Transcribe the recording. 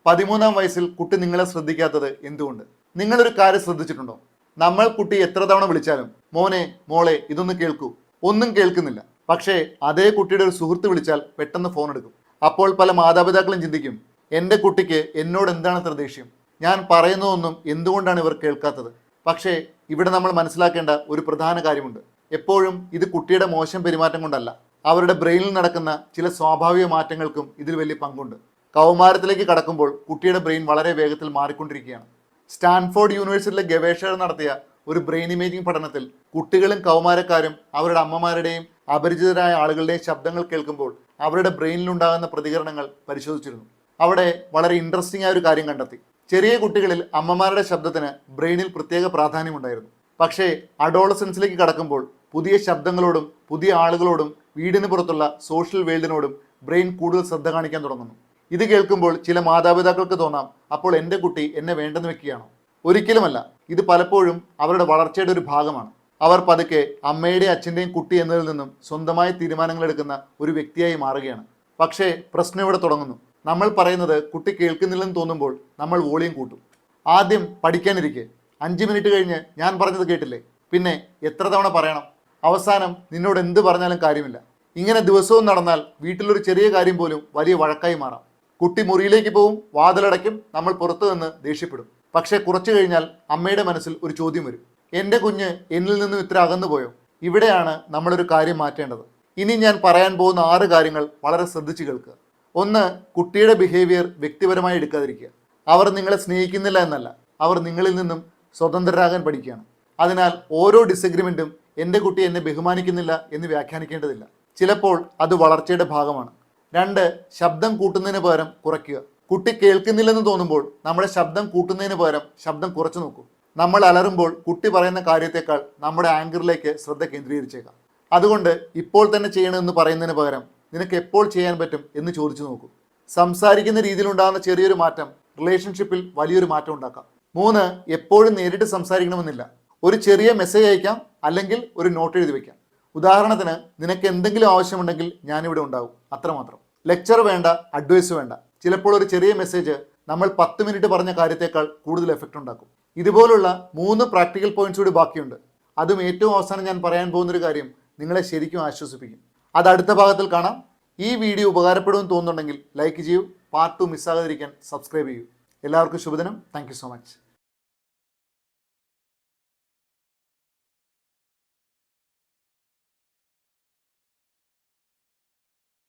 13-ാം വയസ്സിൽ കുട്ടി നിങ്ങളെ ശ്രദ്ധിക്കാത്തത് എന്തുകൊണ്ട്? നിങ്ങളൊരു കാര്യം ശ്രദ്ധിച്ചിട്ടുണ്ടോ? നമ്മൾ കുട്ടി എത്ര തവണ വിളിച്ചാലും മോനെ മോളെ ഇതൊന്ന് കേൾക്കൂ, ഒന്നും കേൾക്കുന്നില്ല. പക്ഷേ അതേ കുട്ടിയുടെ ഒരു സുഹൃത്ത് വിളിച്ചാൽ പെട്ടെന്ന് ഫോൺ എടുക്കും. അപ്പോൾ പല മാതാപിതാക്കളും ചിന്തിക്കും, എൻ്റെ കുട്ടിക്ക് എന്നോട് എന്താണ് ഇത്ര ദേഷ്യം, ഞാൻ പറയുന്നതൊന്നും എന്തുകൊണ്ടാണ് ഇവർ കേൾക്കാത്തത്? പക്ഷേ ഇവിടെ നമ്മൾ മനസ്സിലാക്കേണ്ട ഒരു പ്രധാന കാര്യമുണ്ട്. എപ്പോഴും ഇത് കുട്ടിയുടെ മോശം പെരുമാറ്റം കൊണ്ടല്ല, അവരുടെ ബ്രെയിനിൽ നടക്കുന്ന ചില സ്വാഭാവിക മാറ്റങ്ങൾക്കും ഇതിൽ വലിയ പങ്കുണ്ട്. കൗമാരത്തിലേക്ക് കടക്കുമ്പോൾ കുട്ടിയുടെ ബ്രെയിൻ വളരെ വേഗത്തിൽ മാറിക്കൊണ്ടിരിക്കുകയാണ്. സ്റ്റാൻഫോർഡ് യൂണിവേഴ്സിറ്റിയിലെ ഗവേഷകർ നടത്തിയ ഒരു ബ്രെയിൻ ഇമേജിംഗ് പഠനത്തിൽ കുട്ടികളും കൗമാരക്കാരും അവരുടെ അമ്മമാരുടെയും അപരിചിതരായ ആളുകളുടെയും ശബ്ദങ്ങൾ കേൾക്കുമ്പോൾ അവരുടെ ബ്രെയിനിലുണ്ടാകുന്ന പ്രതികരണങ്ങൾ പരിശോധിച്ചിരുന്നു. അവിടെ വളരെ ഇൻട്രസ്റ്റിംഗ് ആയ ഒരു കാര്യം കണ്ടെത്തി. ചെറിയ കുട്ടികളിൽ അമ്മമാരുടെ ശബ്ദത്തിന് ബ്രെയിനിൽ പ്രത്യേക പ്രാധാന്യമുണ്ടായിരുന്നു. പക്ഷേ അഡോളസൻസിലേക്ക് കടക്കുമ്പോൾ പുതിയ ശബ്ദങ്ങളോടും പുതിയ ആളുകളോടും വീടിന് പുറത്തുള്ള സോഷ്യൽ വേൾഡിനോടും ബ്രെയിൻ കൂടുതൽ ശ്രദ്ധ കാണിക്കാൻ തുടങ്ങുന്നു. ഇത് കേൾക്കുമ്പോൾ ചില മാതാപിതാക്കൾക്ക് തോന്നാം, അപ്പോൾ എൻ്റെ കുട്ടി എന്നെ വേണ്ടെന്ന് വെക്കുകയാണോ? ഒരിക്കലുമല്ല. ഇത് പലപ്പോഴും അവരുടെ വളർച്ചയുടെ ഒരു ഭാഗമാണ്. അവർ പതുക്കെ അമ്മയുടെയും അച്ഛൻ്റെയും കുട്ടി എന്നതിൽ നിന്നും സ്വന്തമായി തീരുമാനങ്ങൾ എടുക്കുന്ന ഒരു വ്യക്തിയായി മാറുകയാണ്. പക്ഷേ പ്രശ്നം ഇവിടെ തുടങ്ങുന്നു. നമ്മൾ പറയുന്നത് കുട്ടി കേൾക്കുന്നില്ലെന്ന് തോന്നുമ്പോൾ നമ്മൾ വോളിയം കൂട്ടും. ആദ്യം പഠിക്കാനിരിക്കെ 5 മിനിറ്റ് കഴിഞ്ഞ് ഞാൻ പറഞ്ഞത് കേട്ടില്ലേ, പിന്നെ എത്ര തവണ പറയണം? അവസാനം നിന്നോട് എന്ത് പറഞ്ഞാലും കാര്യമില്ല. ഇങ്ങനെ ദിവസവും നടന്നാൽ വീട്ടിലൊരു ചെറിയ കാര്യം പോലും വലിയ വഴക്കായി മാറാം. കുട്ടി മുറിയിലേക്ക് പോവും, വാതിലടയ്ക്കും, നമ്മൾ പുറത്തു നിന്ന് ദേഷ്യപ്പെടും. പക്ഷേ കുറച്ചു കഴിഞ്ഞാൽ അമ്മയുടെ മനസ്സിൽ ഒരു ചോദ്യം വരും, എൻ്റെ കുഞ്ഞ് എന്നിൽ നിന്നും ഇത്ര അകന്നു പോയോ? ഇവിടെയാണ് നമ്മളൊരു കാര്യം മാറ്റേണ്ടത്. ഇനി ഞാൻ പറയാൻ പോകുന്ന 6 കാര്യങ്ങൾ വളരെ ശ്രദ്ധിച്ചു കേൾക്കുക. 1. കുട്ടിയുടെ ബിഹേവിയർ വ്യക്തിപരമായി എടുക്കാതിരിക്കുക. അവർ നിങ്ങളെ സ്നേഹിക്കുന്നില്ല എന്നല്ല, അവർ നിങ്ങളിൽ നിന്നും സ്വതന്ത്രരാകാൻ പഠിക്കുകയാണ്. അതിനാൽ ഓരോ ഡിസഗ്രിമെൻറ്റും എൻ്റെ കുട്ടി എന്നെ ബഹുമാനിക്കുന്നില്ല എന്ന് വ്യാഖ്യാനിക്കേണ്ടതില്ല. ചിലപ്പോൾ അത് വളർച്ചയുടെ ഭാഗമാണ്. 2. ശബ്ദം കൂട്ടുന്നതിന് പകരം കുറയ്ക്കുക. കുട്ടി കേൾക്കുന്നില്ലെന്ന് തോന്നുമ്പോൾ നമ്മുടെ ശബ്ദം കൂട്ടുന്നതിന് പകരം ശബ്ദം കുറച്ചു നോക്കൂ. നമ്മൾ അലറുമ്പോൾ കുട്ടി പറയുന്ന കാര്യത്തേക്കാൾ നമ്മുടെ ആങ്കറിലേക്ക് ശ്രദ്ധ കേന്ദ്രീകരിച്ചേക്കാം. അതുകൊണ്ട് ഇപ്പോൾ തന്നെ ചെയ്യണമെന്ന് പറയുന്നതിന് പകരം നിനക്ക് എപ്പോൾ ചെയ്യാൻ പറ്റും എന്ന് ചോദിച്ചു നോക്കൂ. സംസാരിക്കുന്ന രീതിയിലുണ്ടാകുന്ന ചെറിയൊരു മാറ്റം റിലേഷൻഷിപ്പിൽ വലിയൊരു മാറ്റം ഉണ്ടാക്കാം. 3. എപ്പോഴും നേരിട്ട് സംസാരിക്കണമെന്നില്ല. ഒരു ചെറിയ മെസ്സേജ് അയക്കാം, അല്ലെങ്കിൽ ഒരു നോട്ട് എഴുതി വയ്ക്കാം. ഉദാഹരണത്തിന്, നിനക്ക് എന്തെങ്കിലും ആവശ്യമുണ്ടെങ്കിൽ ഞാനിവിടെ ഉണ്ടാവും, അത്രമാത്രം. ലെക്ചർ വേണ്ട, അഡ്വൈസ് വേണ്ട. ചിലപ്പോൾ ഒരു ചെറിയ മെസ്സേജ് നമ്മൾ 10 മിനിറ്റ് പറഞ്ഞ കാര്യത്തേക്കാൾ കൂടുതൽ എഫക്റ്റ് ഉണ്ടാക്കും. ഇതുപോലുള്ള 3 പ്രാക്ടിക്കൽ പോയിന്റ്സ് കൂടി ബാക്കിയുണ്ട്. അതും ഏറ്റവും അവസാനം ഞാൻ പറയാൻ പോകുന്നൊരു കാര്യം നിങ്ങളെ ശരിക്കും ആശ്വസിപ്പിക്കും. അത് അടുത്ത ഭാഗത്തിൽ കാണാം. ഈ വീഡിയോ ഉപകാരപ്പെടുമെന്ന് തോന്നുന്നുണ്ടെങ്കിൽ ലൈക്ക് ചെയ്യൂ. പാർട്ട് 2 മിസ്സാകാതിരിക്കാൻ സബ്സ്ക്രൈബ് ചെയ്യൂ. എല്ലാവർക്കും ശുഭദിനം. Thank you so much.